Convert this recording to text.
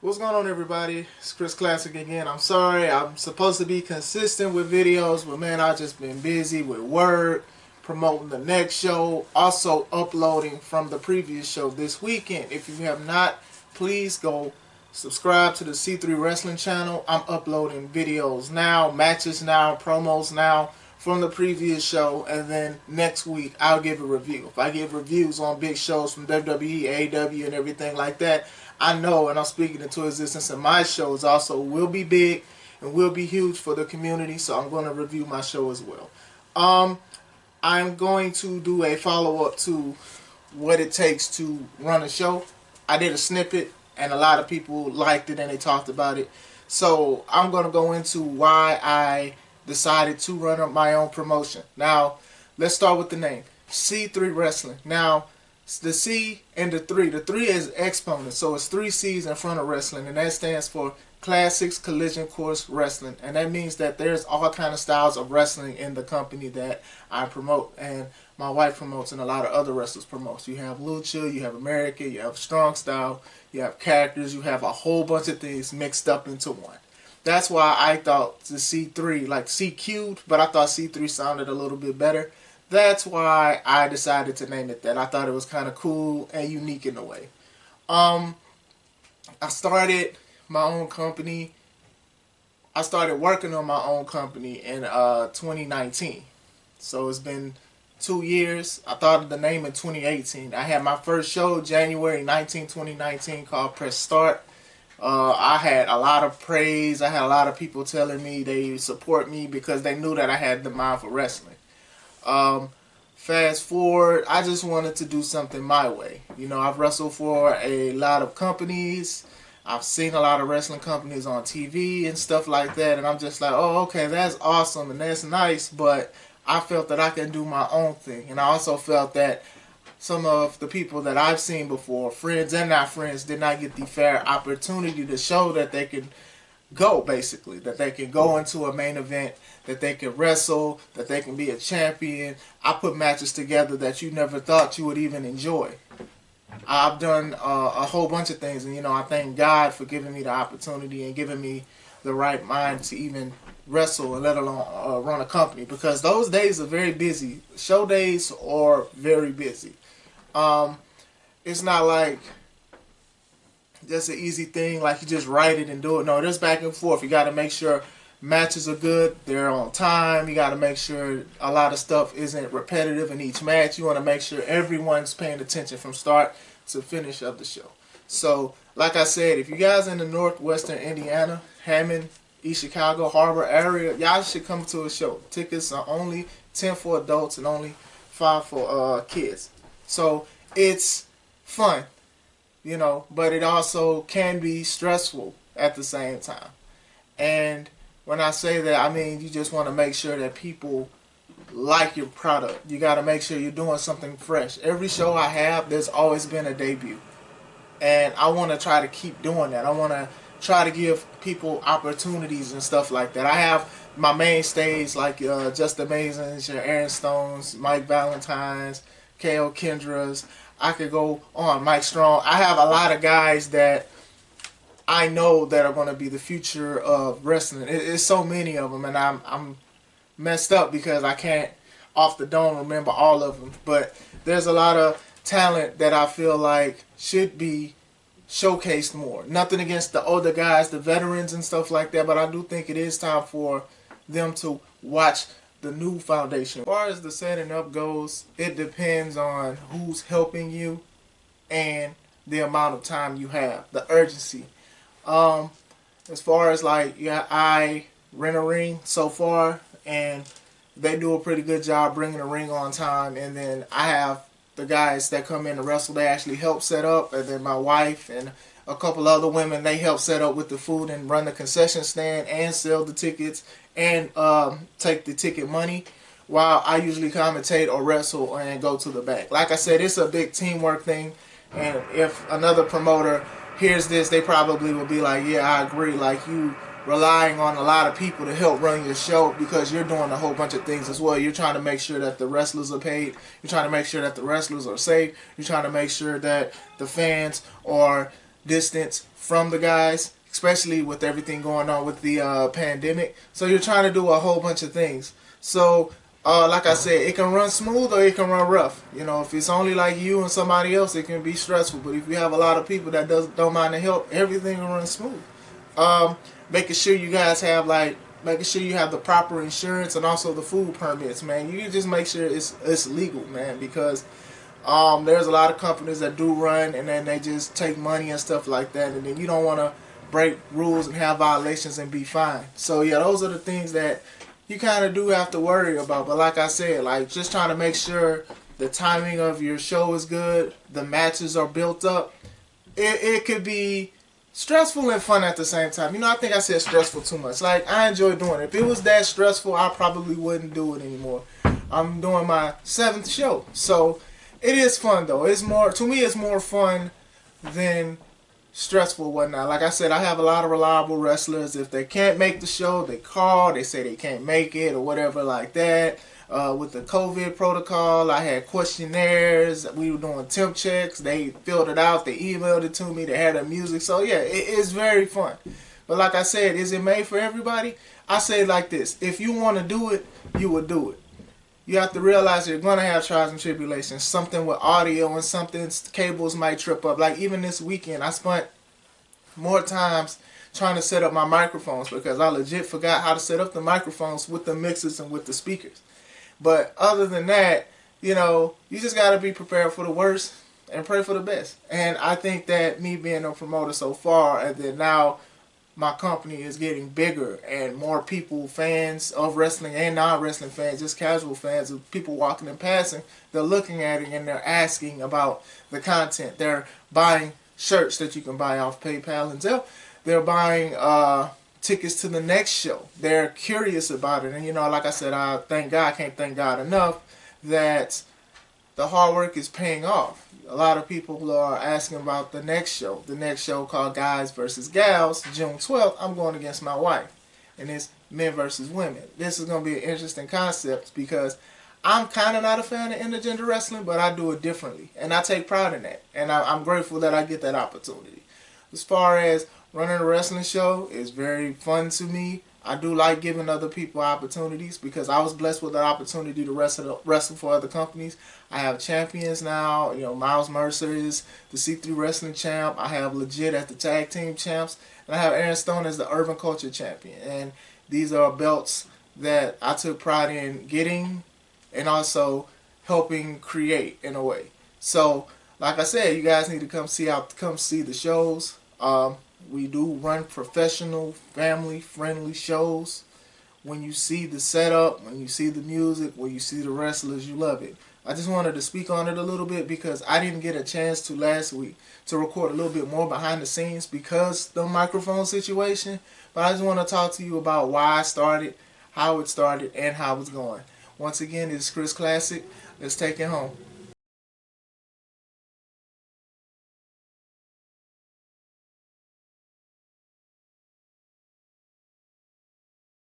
What's going on, everybody? It's Chris Classic again. I'm sorry, I'm supposed to be consistent with videos, but man, I've just been busy with work, promoting the next show, also uploading from the previous show this weekend. If you have not, please go subscribe to the C3 Wrestling channel. I'm uploading videos now, matches now, promos now from the previous show, and then next week I'll give a review. If I give reviews on big shows from WWE, AEW, and everything like that, I know, and I'm speaking into existence, and my shows also will be big and will be huge for the community, so I'm going to review my show as well. I'm going to do a follow-up to what it takes to run a show. I did a snippet, and a lot of people liked it, and they talked about it. So I'm going to go into why I decided to run up my own promotion. Now, let's start with the name, C3 Wrestling. Now, the C and the 3. The 3 is exponent, so it's 3 C's in front of wrestling, and that stands for Classics Collision Course Wrestling. And that means that there's all kind of styles of wrestling in the company that I promote, and my wife promotes, and a lot of other wrestlers promote. You have Lucha, you have America, you have Strong Style, you have characters, you have a whole bunch of things mixed up into one. That's why I thought the C3, like C cubed, but I thought C3 sounded a little bit better. That's why I decided to name it that. I thought it was kind of cool and unique in a way. I started my own company. I started working on my own company in 2019. So it's been 2 years. I thought of the name in 2018. I had my first show January 19, 2019 called Press Start. I had a lot of praise. I had a lot of people telling me they support me because they knew that I had the mind for wrestling. Fast forward, I just wanted to do something my way. You know, I've wrestled for a lot of companies. I've seen a lot of wrestling companies on TV and stuff like that, and I'm just like, oh, okay, that's awesome and that's nice, but I felt that I can do my own thing. And I also felt that some of the people that I've seen before, friends and not friends, did not get the fair opportunity to show that they could go, basically, that they can go into a main event, that they can wrestle, that they can be a champion. I put matches together that you never thought you would even enjoy. I've done a whole bunch of things, and I thank God for giving me the opportunity and giving me the right mind to even wrestle and let alone run a company, because those days are very busy. Show days are very busy. It's not like just an easy thing, like you just write it and do it. No, there's back and forth. You got to make sure matches are good, they're on time. You got to make sure a lot of stuff isn't repetitive in each match. You want to make sure everyone's paying attention from start to finish of the show. So, like I said, if you guys in the northwestern Indiana, Hammond, East Chicago, Harbor area, y'all should come to a show. Tickets are only 10 for adults and only 5 for kids. So, it's fun. But it also can be stressful at the same time. And when I say that, I mean you just want to make sure that people like your product. You got to make sure you're doing something fresh. Every show I have, there's always been a debut. And I want to try to keep doing that. I want to try to give people opportunities and stuff like that. I have my mainstays like Just Amazing, your Aaron Stones, Mike Valentine's, KO Kendra's. I could go on, Mike Strong. I have a lot of guys that I know that are going to be the future of wrestling. It's so many of them, and I'm messed up because I can't off the dome remember all of them. But there's a lot of talent that I feel like should be showcased more. Nothing against the older guys, the veterans and stuff like that, but I do think it is time for them to watch the new foundation. As far as the setting up goes, it depends on who's helping you and the amount of time you have, the urgency. As far as I rent a ring so far, and they do a pretty good job bringing the ring on time, and then I have the guys that come in to wrestle, they actually help set up, and then my wife and a couple other women, they help set up with the food and run the concession stand and sell the tickets and take the ticket money, while I usually commentate or wrestle and go to the back. Like I said, it's a big teamwork thing, and if another promoter hears this, they probably will be like, yeah, I agree, like you relying on a lot of people to help run your show because you're doing a whole bunch of things as well. You're trying to make sure that the wrestlers are paid. You're trying to make sure that the wrestlers are safe. You're trying to make sure that the fans are distance from the guys, especially with everything going on with the pandemic. So you're trying to do a whole bunch of things. So like I said, it can run smooth or it can run rough. You know, if it's only like you and somebody else, it can be stressful. But if you have a lot of people that don't mind the help, everything will run smooth. Making sure you guys have making sure you have the proper insurance and also the food permits, man. You just make sure it's legal, man, because there's a lot of companies that do run and then they just take money and stuff like that, and then you don't want to break rules and have violations and be fined. So yeah, those are the things that you kind of do have to worry about. But like I said, like just trying to make sure the timing of your show is good, the matches are built up. It could be stressful and fun at the same time. You know, I think I said stressful too much. Like, I enjoy doing it. If it was that stressful, I probably wouldn't do it anymore. I'm doing my 7th show. So, it is fun, though. It's more, to me, it's more fun than stressful and whatnot. Like I said, I have a lot of reliable wrestlers. If they can't make the show, they call. They say they can't make it or whatever like that. With the COVID protocol, I had questionnaires. We were doing temp checks. They filled it out. They emailed it to me. They had the music. So yeah, it's very fun. But like I said, is it made for everybody? I say it like this. If you want to do it, you will do it. You have to realize you're going to have trials and tribulations. Something with audio and something, cables might trip up. Like even this weekend, I spent more times trying to set up my microphones because I legit forgot how to set up the microphones with the mixers and with the speakers. But other than that, you know, you just got to be prepared for the worst and pray for the best. And I think that me being a promoter so far, and then now my company is getting bigger and more people, fans of wrestling and non-wrestling fans, just casual fans of people walking and passing, they're looking at it and they're asking about the content. They're buying shirts that you can buy off PayPal and Zelle. They're buying tickets to the next show. They're curious about it. And, you know, like I said, I can't thank God enough that the hard work is paying off. A lot of people are asking about the next show called Guys vs. Gals, June 12th. I'm going against my wife, and it's men versus women. This is going to be an interesting concept because I'm kind of not a fan of intergender wrestling, but I do it differently, and I take pride in that, and I'm grateful that I get that opportunity. As far as running a wrestling show is very fun to me. I do like giving other people opportunities because I was blessed with the opportunity to wrestle for other companies. I have champions now. You know, Miles Mercer is the C3 Wrestling champ. I have Legit as the tag team champs. And I have Aaron Stone as the Urban Culture champion. And these are belts that I took pride in getting and also helping create in a way. So, like I said, you guys need to come see the shows. We do run professional, family-friendly shows. When you see the setup, when you see the music, when you see the wrestlers, you love it. I just wanted to speak on it a little bit because I didn't get a chance to last week to record a little bit more behind the scenes because the microphone situation. But I just want to talk to you about why I started, how it started, and how it's going. Once again, this is Chris Classic. Let's take it home.